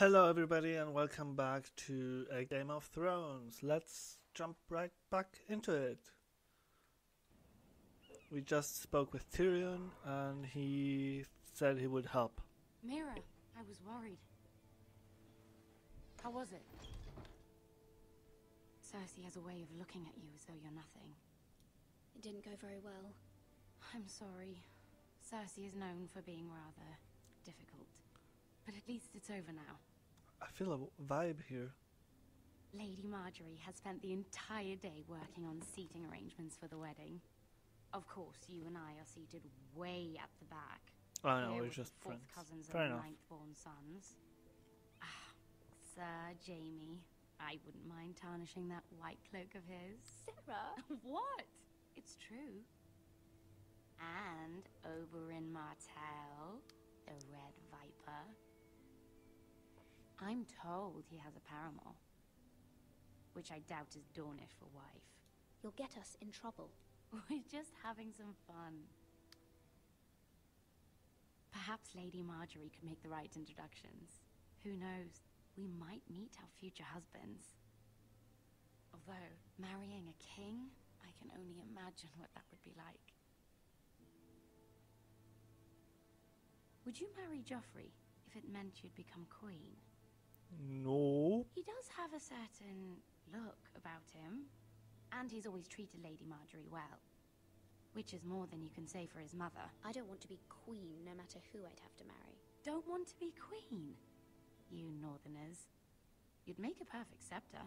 Hello, everybody, and welcome back to a Game of Thrones. Let's jump right back into it. We just spoke with Tyrion, and he said he would help. Mira, I was worried. How was it? Cersei has a way of looking at you as though you're nothing. It didn't go very well. I'm sorry. Cersei is known for being rather difficult. But at least it's over now. I feel a vibe here. Lady Marjorie has spent the entire day working on seating arrangements for the wedding. Of course, you and I are seated way at the back. I know, Here we're with just the fourth friends. cousins Fair of the enough. ninth-born sons. Sir Jamie. I wouldn't mind tarnishing that white cloak of his. Sarah? What? It's true. And Oberyn Martell, the Red Viper. I'm told he has a paramour, which I doubt is Dornish for wife. You'll get us in trouble. We're just having some fun. Perhaps Lady Marjorie could make the right introductions. Who knows? We might meet our future husbands. Although, marrying a king, I can only imagine what that would be like. Would you marry Joffrey if it meant you'd become queen? No. He does have a certain look about him. And he's always treated Lady Marjorie well. Which is more than you can say for his mother. I don't want to be queen no matter who I'd have to marry. Don't want to be queen? You northerners. You'd make a perfect scepter.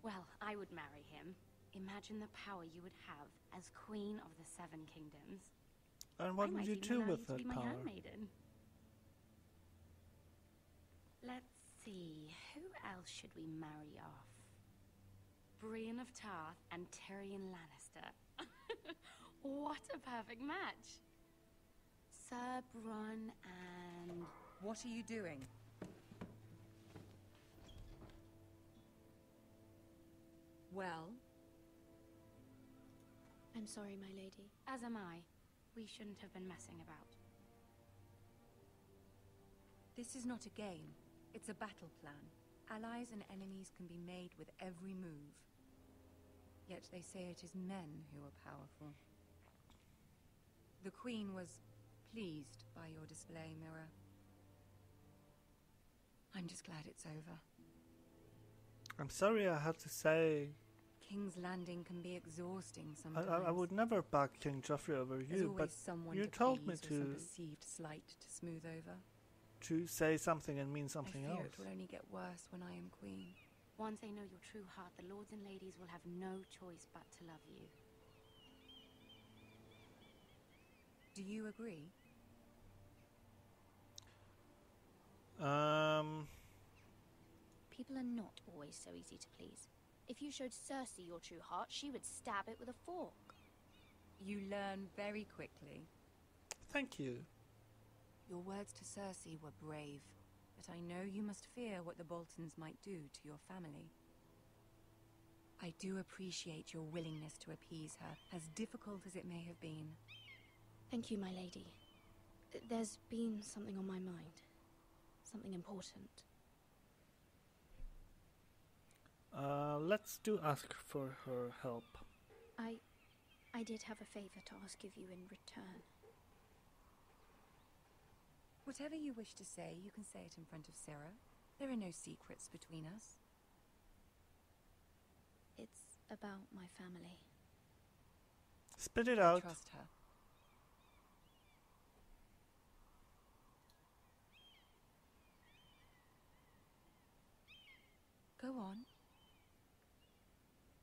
Well, I would marry him. Imagine the power you would have as queen of the Seven Kingdoms. And what would you do with that to be my power? handmaiden. Let's see, who else should we marry off? Brienne of Tarth and Tyrion Lannister. What a perfect match. Sir Bronn and... What are you doing? Well? I'm sorry, my lady. As am I. We shouldn't have been messing about. This is not a game. It's a battle plan. Allies and enemies can be made with every move. Yet they say it is men who are powerful. The Queen was pleased by your display, Mira. I'm just glad it's over. I'm sorry I had to say. King's Landing can be exhausting I sometimes. would never back King Joffrey over There's you, always but someone you to told me please or some to perceived slight to smooth over. say something and mean something I fear else. it will only get worse when I am queen. Once they know your true heart, the lords and ladies will have no choice but to love you. Do you agree? People are not always so easy to please. If you showed Cersei your true heart, she would stab it with a fork. You learn very quickly. Thank you. Your words to Cersei were brave, but I know you must fear what the Boltons might do to your family. I do appreciate your willingness to appease her, as difficult as it may have been. Thank you, my lady. There's been something on my mind. Something important. Let's ask for her help. I did have a favor to ask of you in return. Whatever you wish to say, you can say it in front of Sarah. There are no secrets between us. It's about my family. Spit it I out. trust her. Go on.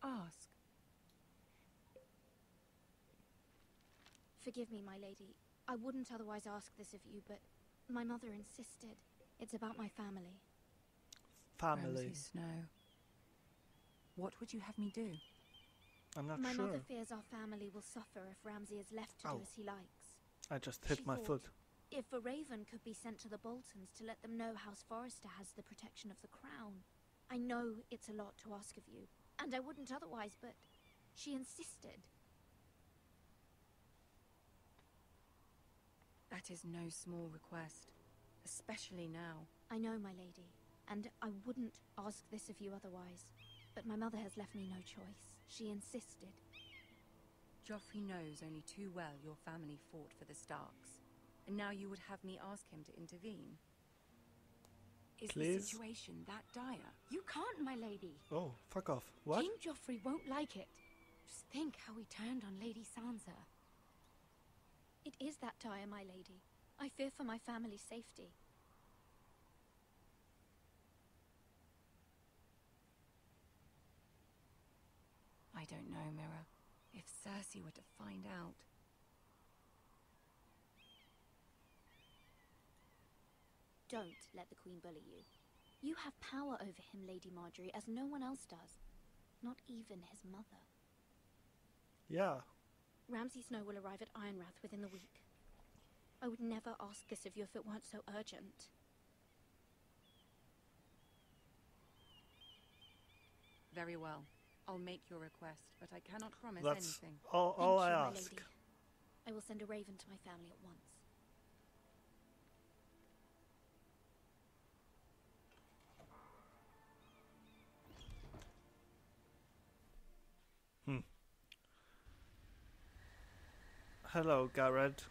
Ask. Forgive me, my lady. I wouldn't otherwise ask this of you, but my mother insisted. It's about my family. Family. Ramsay Snow. What would you have me do? I'm not My sure. mother fears our family will suffer if Ramsay is left to Ow. do as he likes. I just hit She my thought foot. If a raven could be sent to the Boltons to let them know House Forrester has the protection of the crown. I know it's a lot to ask of you, and I wouldn't otherwise, but she insisted. That is no small request, especially now. I know, my lady, and I wouldn't ask this of you otherwise. But my mother has left me no choice. She insisted. Joffrey knows only too well your family fought for the Starks, and now you would have me ask him to intervene. Is Please? the situation that dire? You can't, my lady. Oh, fuck off. What? King Joffrey won't like it. Just think how he turned on Lady Sansa. It is that dire, my lady. I fear for my family's safety. I don't know, Mira. If Cersei were to find out... Don't let the Queen bully you. You have power over him, Lady Marjorie, as no one else does. Not even his mother. Yeah. Ramsay Snow will arrive at Ironrath within the week. I would never ask this of you if it weren't so urgent. Very well. I'll make your request, but I cannot promise That's anything. all I Thank you, my ask. lady. I will send a raven to my family at once. Hello, Garrett.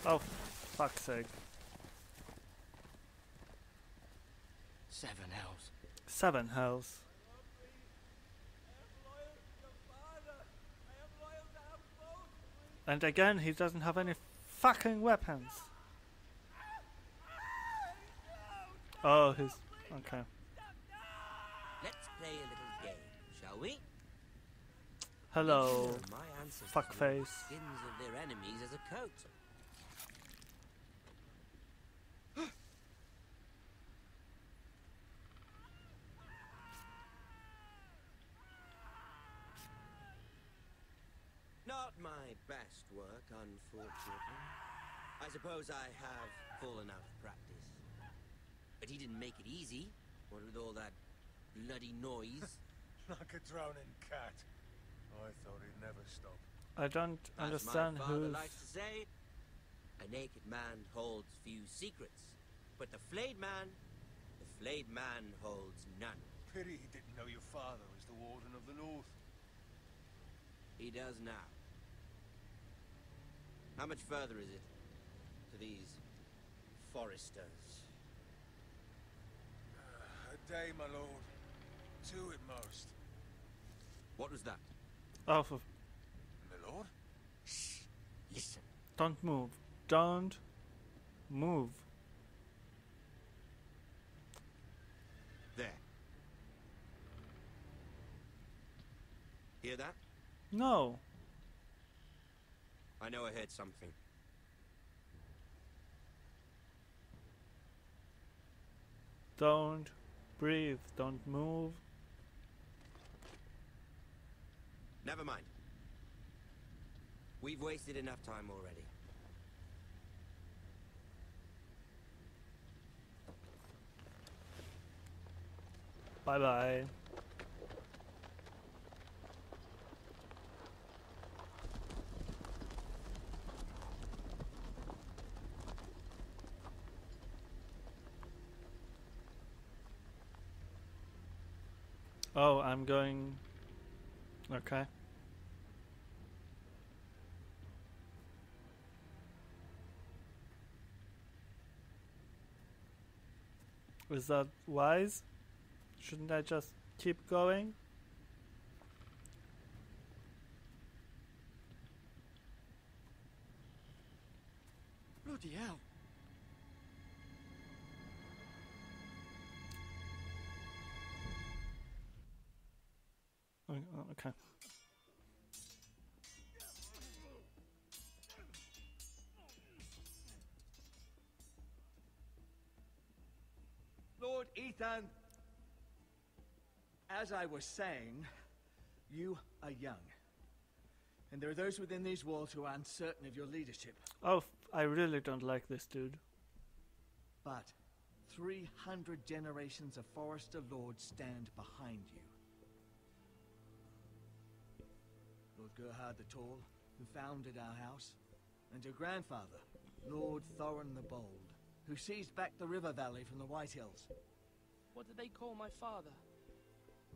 Oh, fuck's sake. 7 hells. 7 hells. And again, he doesn't have any fucking weapons. Oh, he's... okay. Let's play a little game, shall we? Hello, My ancestors fuckface. wore the skins of their enemies as a coat. Not my best work, unfortunately. I suppose I have fallen out of practice. But he didn't make it easy, what with all that bloody noise. Like a drowning cat. I thought he'd never stop. I don't As understand my father who's... likes to say, a naked man holds few secrets, but the flayed man holds none. Pity he didn't know your father was the Warden of the North. He does now. How much further is it to these foresters? A day, my lord. 2 at most. What was that? Oh, for... My lord? Shh! Listen. don't move. Don't move. There. Hear that? No. I know I heard something. Don't breathe. Don't move. Never mind. We've wasted enough time already. Bye-bye. Oh, I'm going... okay. Is that wise? Shouldn't I just keep going? Bloody hell. Okay. Lord Ethan, as I was saying, you are young. And there are those within these walls who are uncertain of your leadership. Oh, I really don't like this dude. But 300 generations of Forester Lords stand behind you. Lord Gerhard the Tall, who founded our house, and your grandfather, Lord Thorin the Bold, who seized back the river valley from the White Hills. What did they call my father?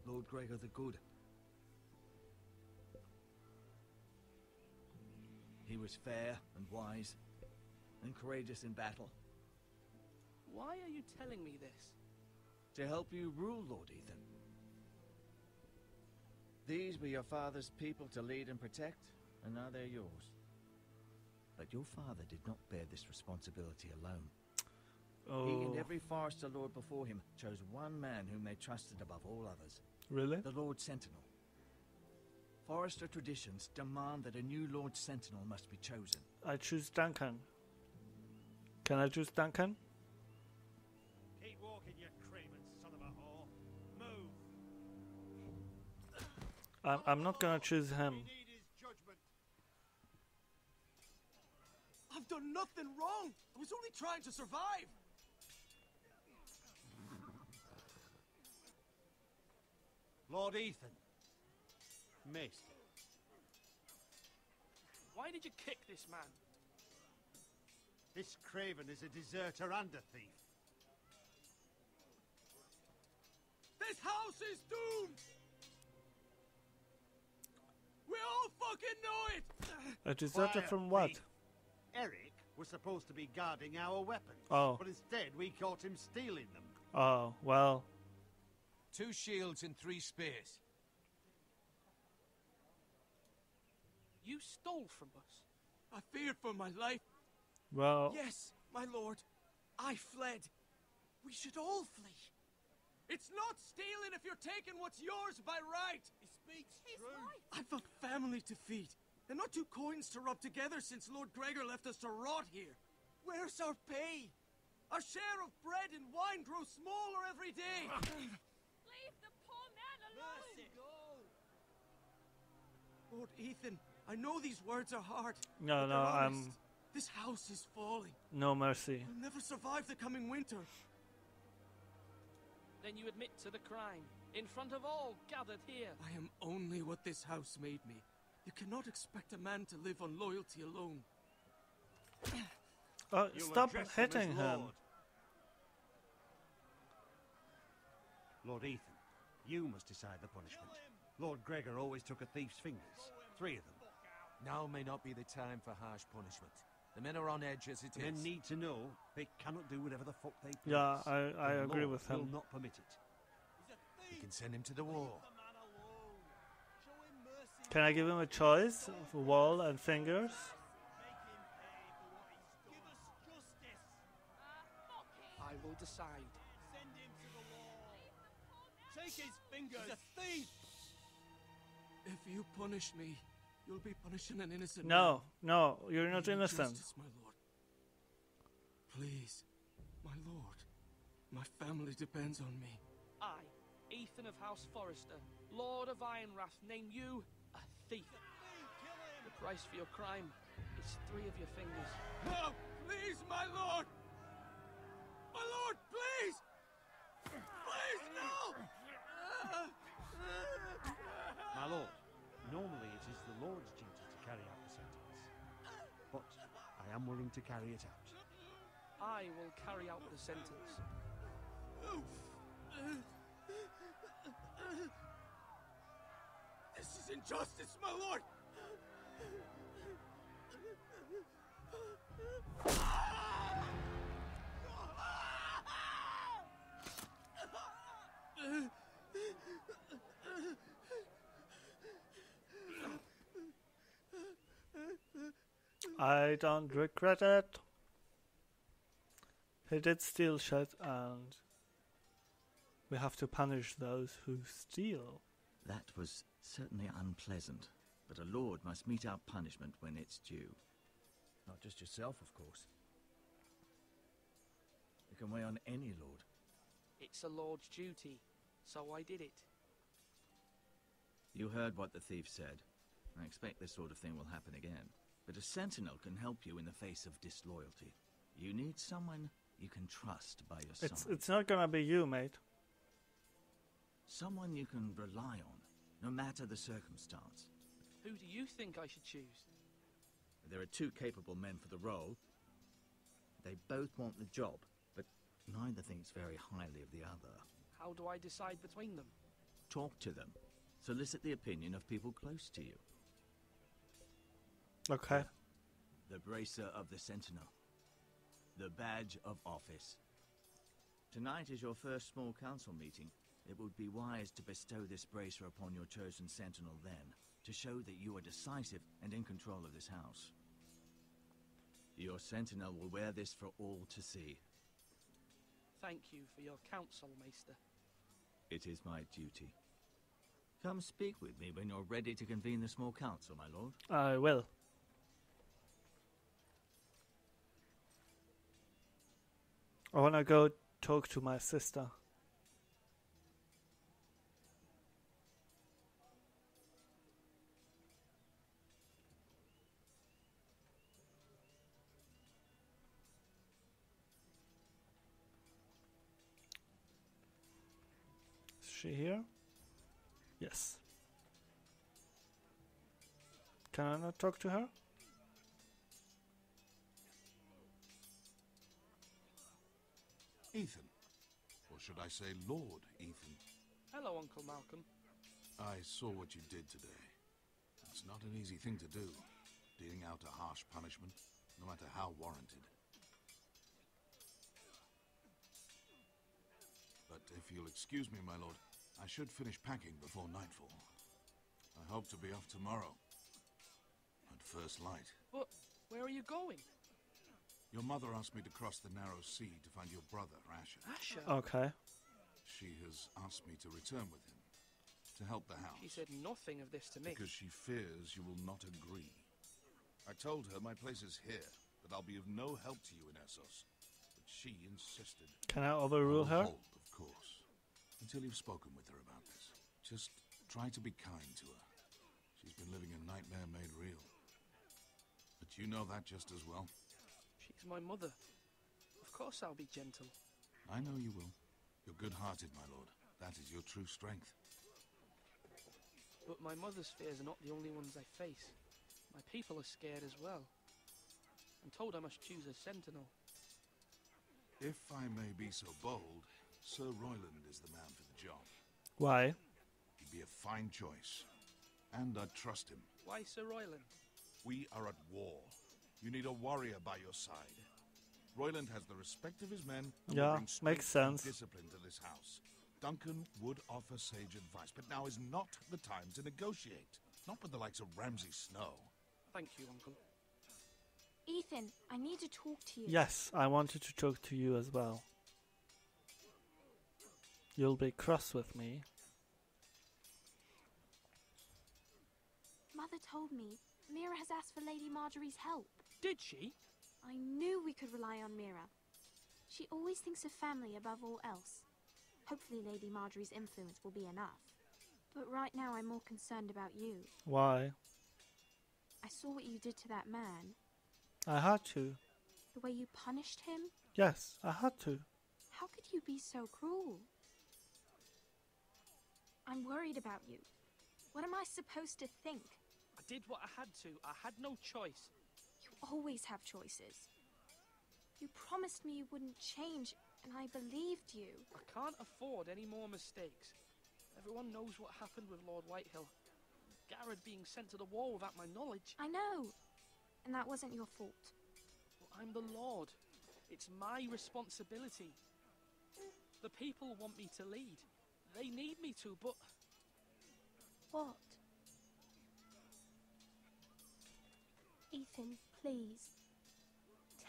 Lord Gregor the Good. He was fair and wise, and courageous in battle. Why are you telling me this? To help you rule, Lord Ethan. These were your father's people to lead and protect, and now they're yours. But your father did not bear this responsibility alone. Oh, He and every Forester Lord before him chose one man whom they trusted above all others. really? The Lord Sentinel. Forester traditions demand that a new Lord Sentinel must be chosen. I choose Duncan. Can I choose Duncan? Keep walking, you craven son of a whore. Move. I'm not gonna choose him. We need his judgment. I've done nothing wrong. I was only trying to survive. Lord Ethan. Missed. Why did you kick this man? This craven is a deserter and a thief. This house is doomed. We all fucking know it. A deserter Quiet, from what? thief. Eric was supposed to be guarding our weapons. Oh. But instead we caught him stealing them. Oh, well. 2 shields and 3 spears. You stole from us. I feared for my life. Well, Yes, my lord. I fled. We should all flee. It's not stealing if you're taking what's yours by right. He speaks true. I've a family to feed. And not 2 coins to rub together since Lord Gregor left us to rot here. Where's our pay? Our share of bread and wine grows smaller every day. Leave the poor man alone! Lord Ethan, I know these words are hard. no, but no, they're I'm honest. This house is falling. no mercy. We'll never survive the coming winter. Then you admit to the crime, in front of all gathered here. I am only what this house made me. You cannot expect a man to live on loyalty alone. Oh, You'll stop address him as hitting him. Lord. Lord Ethan, you must decide the punishment. Lord Gregor always took a thief's fingers. 3 of them. Now may not be the time for harsh punishment. The men are on edge as it The men is. need to know they cannot do whatever the fuck they please. Yeah, I The agree Lord with will him. not permit it. You can send him to the wall. Can I give him a choice of wall and fingers? I will decide. Take his fingers! He's a thief! If you punish me, you'll be punishing an innocent No, no, you're man. not I need innocent. Justice, my lord. Please, my lord. My family depends on me. I, Ethan of House Forrester, Lord of Ironwrath, name you a thief. The price for your crime is 3 of your fingers. No! Please, my lord! My lord, please! Please, no! My lord, normally it is the Lord's duty to carry out the sentence. But I am willing to carry it out. I will carry out the sentence. This is injustice, my lord! I don't regret it. He did steal shit, and we have to punish those who steal. That was certainly unpleasant, but a lord must mete out punishment when it's due. Not just yourself, of course. You can weigh on any lord. It's a lord's duty, so I did it. You heard what the thief said. I expect this sort of thing will happen again. But a sentinel can help you in the face of disloyalty. You need someone you can trust by your side. It's not gonna be you, mate. Someone you can rely on, no matter the circumstance. Who do you think I should choose? There are two capable men for the role. They both want the job, but neither thinks very highly of the other. How do I decide between them? Talk to them. Solicit the opinion of people close to you. Okay. The bracer of the Sentinel. The badge of office. Tonight is your first small council meeting. It would be wise to bestow this bracer upon your chosen Sentinel then, to show that you are decisive and in control of this house. Your Sentinel will wear this for all to see. Thank you for your counsel, Maester. It is my duty. Come speak with me when you're ready to convene the small council, my lord. I will. I wanna go talk to my sister. Is she here? Yes. Can I not talk to her? Ethan. Or should I say Lord Ethan? Hello, Uncle Malcolm. I saw what you did today. It's not an easy thing to do, dealing out a harsh punishment, no matter how warranted. But if you'll excuse me, my lord, I should finish packing before nightfall. I hope to be off tomorrow. At first light. But where are you going? Your mother asked me to cross the narrow sea to find your brother, Asher. Asher? Okay. She has asked me to return with him, to help the house. She said nothing of this to me. Because she fears you will not agree. I told her my place is here, that I'll be of no help to you in Essos. But she insisted. Can I overrule her? Hold, of course. Until you've spoken with her about this. Just try to be kind to her. She's been living a nightmare made real. But you know that just as well. She's my mother. Of course I'll be gentle. I know you will. You're good-hearted, my lord. That is your true strength. But my mother's fears are not the only ones I face. My people are scared as well. I'm told I must choose a sentinel. If I may be so bold, Sir Royland is the man for the job. Why? He'd be a fine choice. And I'd trust him. Why Sir Royland? We are at war. You need a warrior by your side. Royland has the respect of his men and will Yeah, bring makes strength and sense. discipline to this house. Duncan would offer sage advice, but now is not the time to negotiate. Not with the likes of Ramsay Snow. Thank you, Uncle. Ethan, I need to talk to you. Yes, I wanted to talk to you as well. You'll be cross with me. Mother told me Mira has asked for Lady Marjorie's help. Did she? I knew we could rely on Mira. She always thinks of family above all else. Hopefully Lady Marjorie's influence will be enough. But right now I'm more concerned about you. Why? I saw what you did to that man. I had to. The way you punished him. Yes, I had to. How could you be so cruel? I'm worried about you. What am I supposed to think? I did what I had to. I had no choice. You always have choices. You promised me you wouldn't change, and I believed you. I can't afford any more mistakes. Everyone knows what happened with Lord Whitehill. Garrett being sent to the war without my knowledge. I know. And that wasn't your fault. Well, I'm the Lord. It's my responsibility. The people want me to lead. They need me to, but... What? Ethan, please.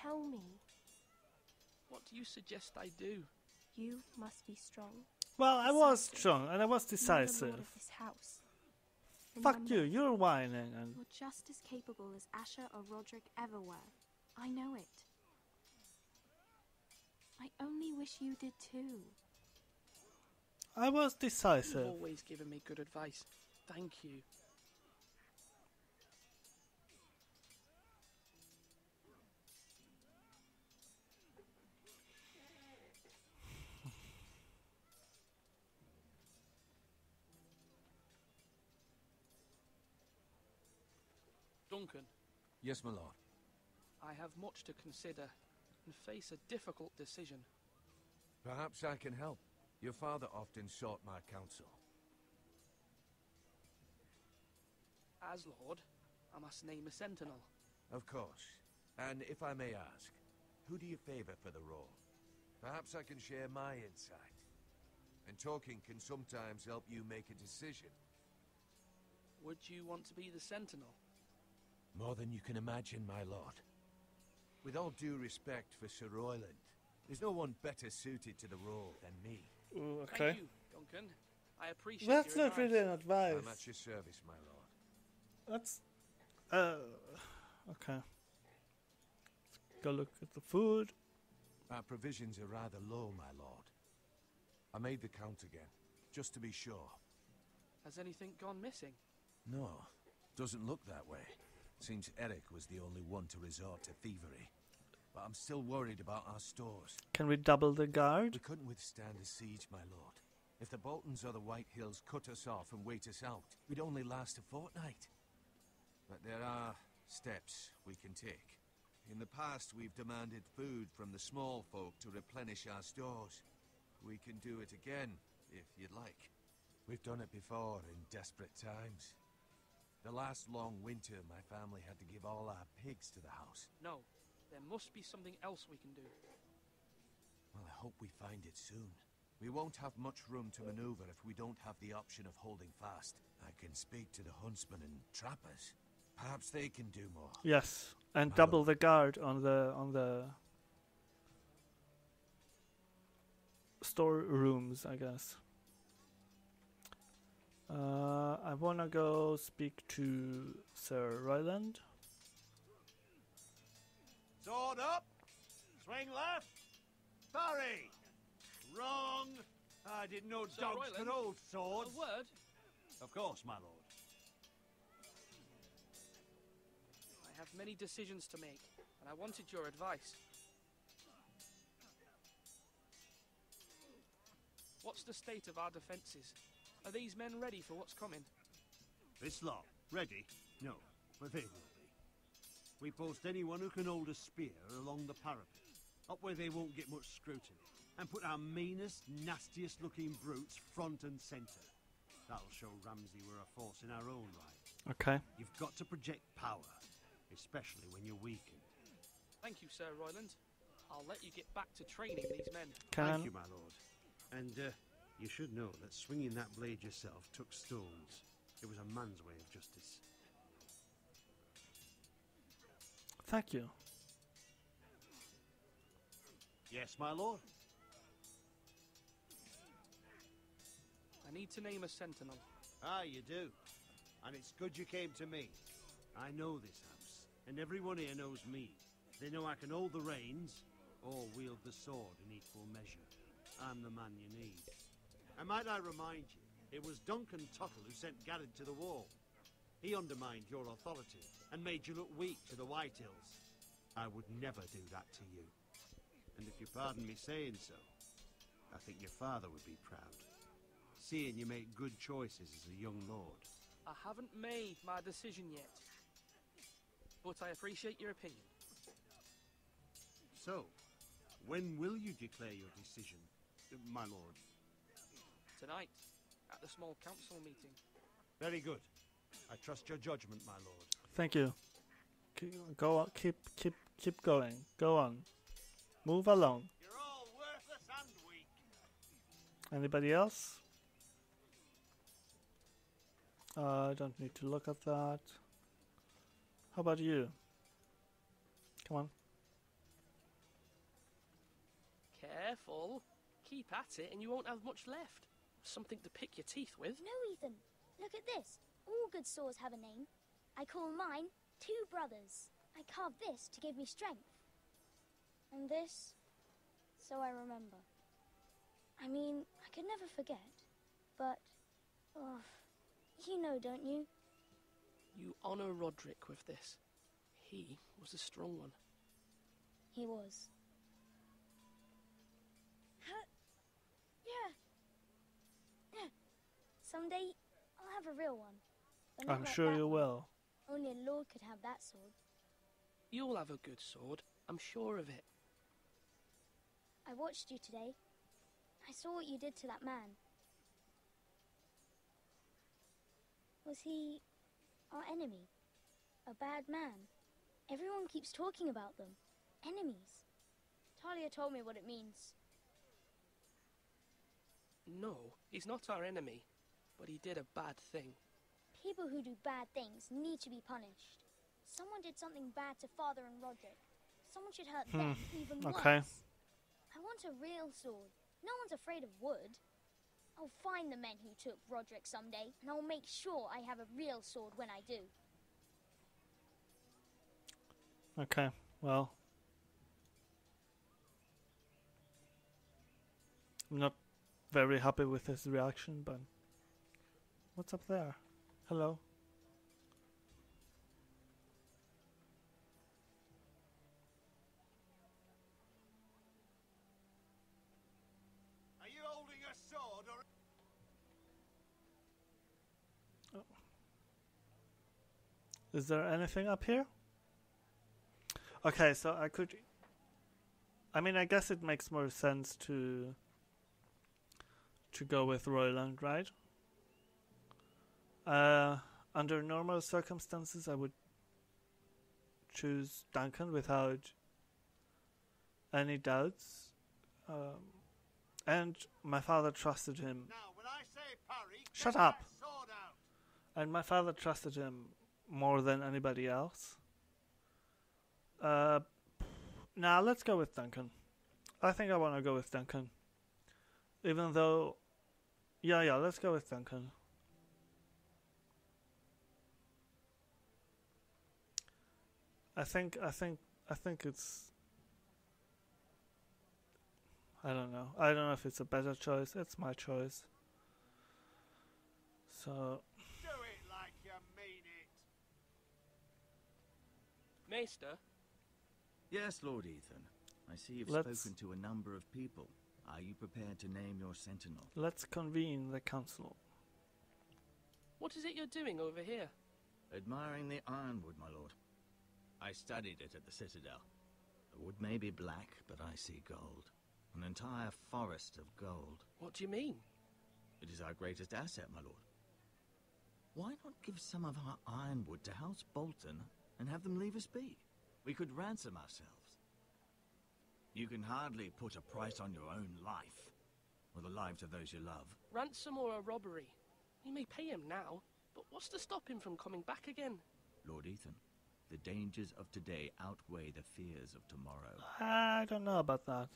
Tell me. What do you suggest I do? You must be strong. Well, I was Decisive. strong and I was You're the lord decisive. of this house. Fuck Remember, you, you're whining and... You're just as capable as Asher or Roderick ever were. I know it. I only wish you did too. I was You've decisive. always given me good advice. Thank you. Duncan, Yes, my lord. I have much to consider and face a difficult decision. Perhaps I can help. Your father often sought my counsel. As Lord, I must name a sentinel. Of course. And if I may ask, who do you favor for the role? Perhaps I can share my insight. And talking can sometimes help you make a decision. Would you want to be the sentinel? More than you can imagine, my lord. With all due respect for Sir Royland, there's no one better suited to the role than me. Ooh, okay. Thank you, Duncan. I appreciate That's your not really an advice. I'm at your service, my lord. That's okay. Let's go look at the food. Our provisions are rather low, my lord. I made the count again, just to be sure. Has anything gone missing? No, doesn't look that way. Seems Eric was the only one to resort to thievery. But I'm still worried about our stores. Can we double the guard? We couldn't withstand a siege, my lord. If the Boltons or the White Hills cut us off and wait us out, we'd only last a fortnight. But there are steps we can take. In the past, we've demanded food from the small folk to replenish our stores. We can do it again, if you'd like. We've done it before in desperate times. The last long winter, my family had to give all our pigs to the house. No, there must be something else we can do. Well, I hope we find it soon. We won't have much room to maneuver if we don't have the option of holding fast. I can speak to the huntsmen and trappers. Perhaps they can do more. Yes, and My double lord. the guard on the storerooms, I guess. I wanna go speak to Sir Royland. Sword up! Swing left! Parry! Wrong! I didn't know Sir dogs Royland, could hold swords. A word? Of course, my lord. I have many decisions to make, and I wanted your advice. What's the state of our defences? Are these men ready for what's coming? This lot, ready? No, but they will be. We post anyone who can hold a spear along the parapet, up where they won't get much scrutiny, and put our meanest, nastiest looking brutes front and centre. That'll show Ramsay we're a force in our own right. Okay. You've got to project power, especially when you're weakened. Thank you, Sir Royland. I'll let you get back to training these men. Thank you, my lord. And you should know that swinging that blade yourself took stones. It was a man's way of justice. Thank you. Yes, my lord. I need to name a sentinel. Ah, you do. And it's good you came to me. I know this house, and everyone here knows me. They know I can hold the reins, or wield the sword in equal measure. I'm the man you need. And might I remind you, it was Duncan Tuttle who sent Garrett to the wall. He undermined your authority, and made you look weak to the White Hills. I would never do that to you. And if you pardon me saying so, I think your father would be proud. Seeing you make good choices as a young lord. I haven't made my decision yet, but I appreciate your opinion. So, when will you declare your decision, my lord? Tonight, at the small council meeting. Very good. I trust your judgment, my lord. Thank you. Go on. Keep going. Go on. Move along. You're all worthless and weak. Anybody else? I don't need to look at that. How about you? Come on. Careful. Keep at it and you won't have much left. Something to pick your teeth with. No, Ethan. Look at this. All good swords have a name. I call mine Two Brothers. I carved this to give me strength. And this, so I remember. I mean, I could never forget. But, oh, you know, don't you? You honor Roderick with this. He was a strong one. He was. Yeah. Someday, I'll have a real one. But not I'm like sure that you one. will. Only a lord could have that sword. You'll have a good sword, I'm sure of it. I watched you today. I saw what you did to that man. Was he our enemy? A bad man? Everyone keeps talking about them. Enemies. Talia told me what it means. No, he's not our enemy, but he did a bad thing. People who do bad things need to be punished. Someone did something bad to Father and Roderick. Someone should hurt them even worse. I want a real sword. No one's afraid of wood. I'll find the men who took Roderick someday, and I'll make sure I have a real sword when I do. Okay, well. I'm not very happy with his reaction, but... What's up there? Hello? Are you holding a sword or... Oh. Is there anything up here? Okay, so I could... I mean, I guess it makes more sense to go with Royland, right? Under normal circumstances, I would choose Duncan without any doubts. And my father trusted him. Now, when I say parry, Shut get up! that sword out. And my father trusted him more than anybody else. Now let's go with Duncan. I think I want to go with Duncan. Even though... Yeah, let's go with Duncan. I think it's... I don't know. I don't know if it's a better choice. It's my choice. So... Do it like you mean it. Maester? Yes, Lord Ethan. I see you've spoken to a number of people. Are you prepared to name your sentinel? Let's convene the council. What is it you're doing over here? Admiring the ironwood, my lord. I studied it at the Citadel. The wood may be black, but I see gold. An entire forest of gold. What do you mean? It is our greatest asset, my lord. Why not give some of our ironwood to House Bolton and have them leave us be? We could ransom ourselves. You can hardly put a price on your own life, or the lives of those you love. Ransom or a robbery? We may pay him now, but what's to stop him from coming back again? Lord Ethan, the dangers of today outweigh the fears of tomorrow. I don't know about that.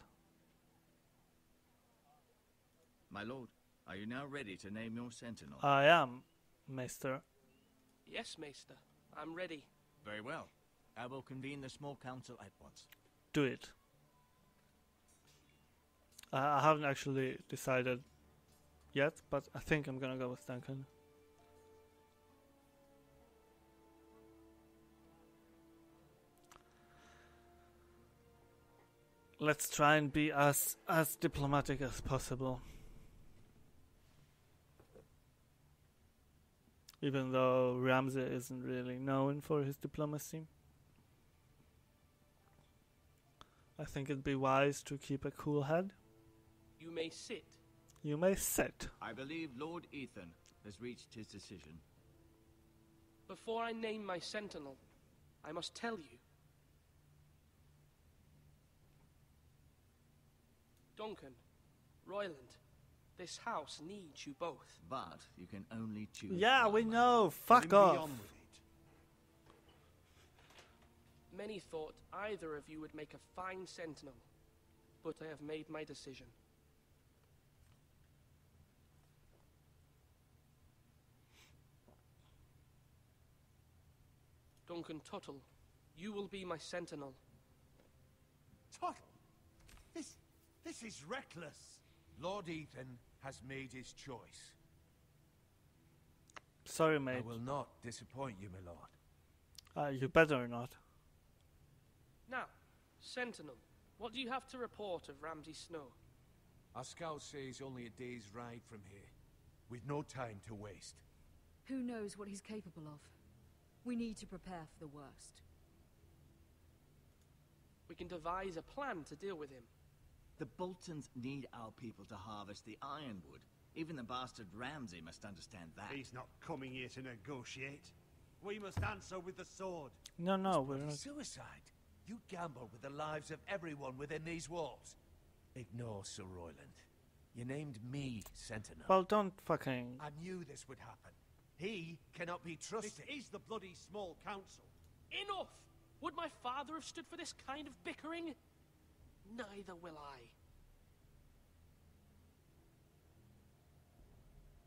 My lord, are you now ready to name your sentinel? I am, Maester. Yes, Maester. I'm ready. Very well. I will convene the small council at once. Do it. I haven't actually decided yet, but I think I'm gonna go with Duncan. Let's try and be as diplomatic as possible. Even though Ramsay isn't really known for his diplomacy. I think it'd be wise to keep a cool head. You may sit. You may sit. I believe Lord Ethan has reached his decision. Before I name my sentinel, I must tell you. Duncan, Royland, this house needs you both. But you can only choose. Yeah, we know. Fuck Let him be off. on with it. Many thought either of you would make a fine sentinel, but I have made my decision. Duncan Tuttle, you will be my sentinel. Tuttle! This is reckless. Lord Ethan has made his choice. Sorry, mate. I will not disappoint you, my lord. You better not. Now, Sentinel, what do you have to report of Ramsay Snow? Our scout says only a day's ride from here, with no time to waste. Who knows what he's capable of? We need to prepare for the worst. We can devise a plan to deal with him. The Boltons need our people to harvest the ironwood. Even the bastard Ramsay must understand that. He's not coming here to negotiate. We must answer with the sword. No, we're not. Suicide. You gamble with the lives of everyone within these walls. Ignore Sir Royland. You named me Sentinel. Well, don't fucking... I knew this would happen. He cannot be trusted. This is the bloody small council. Enough! Would my father have stood for this kind of bickering? Neither will I.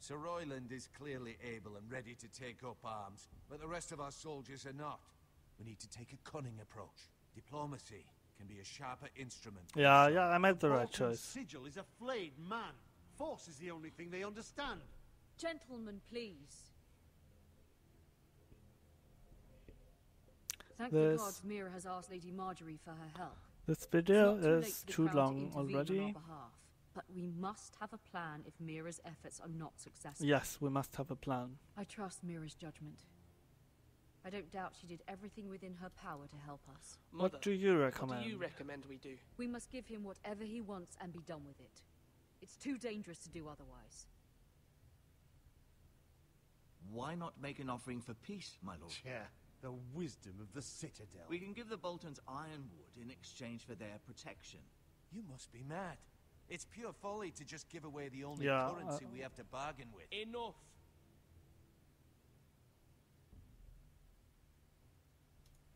Sir Royland is clearly able and ready to take up arms, but the rest of our soldiers are not. We need to take a cunning approach. Diplomacy can be a sharper instrument. Yeah, I made the right Bolton's choice. sigil is a flayed man. Force is the only thing they understand. Gentlemen, please. Thank This- the gods Mira has asked Lady Marjorie for her help. This It's video not too late is for the too Crown to long intervene on already. our behalf, but we must have a plan if Mira's efforts are not successful. Yes, we must have a plan. I trust Mira's judgment. I don't doubt she did everything within her power to help us. Mother, What do you what recommend? do you recommend we do? We must give him whatever he wants and be done with it. It's too dangerous to do otherwise. Why not make an offering for peace, my lord? Yeah, the wisdom of the Citadel. We can give the Boltons ironwood in exchange for their protection. You must be mad. It's pure folly to just give away the only Yeah, currency we have to bargain with. Enough!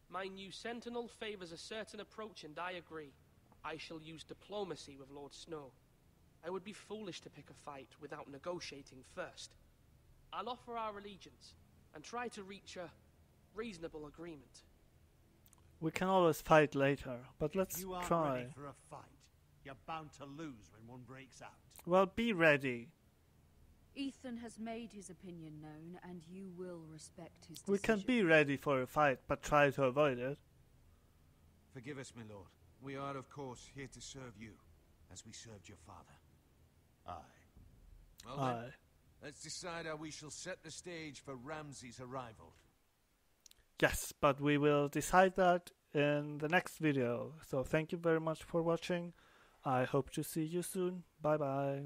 My new sentinel favors a certain approach, and I agree. I shall use diplomacy with Lord Snow. I would be foolish to pick a fight without negotiating first. I'll offer our allegiance, and try to reach a reasonable agreement. We can always fight later, but let's If you aren't try. ready for a fight, you're bound to lose when one breaks out. Well, be ready. Ethan has made his opinion known, and you will respect his decision. We can be ready for a fight, but try to avoid it. Forgive us, my lord. We are, of course, here to serve you, as we served your father. Aye. Well then, let's decide how we shall set the stage for Ramsay's arrival. Yes, but we will decide that in the next video. So thank you very much for watching. I hope to see you soon. Bye bye.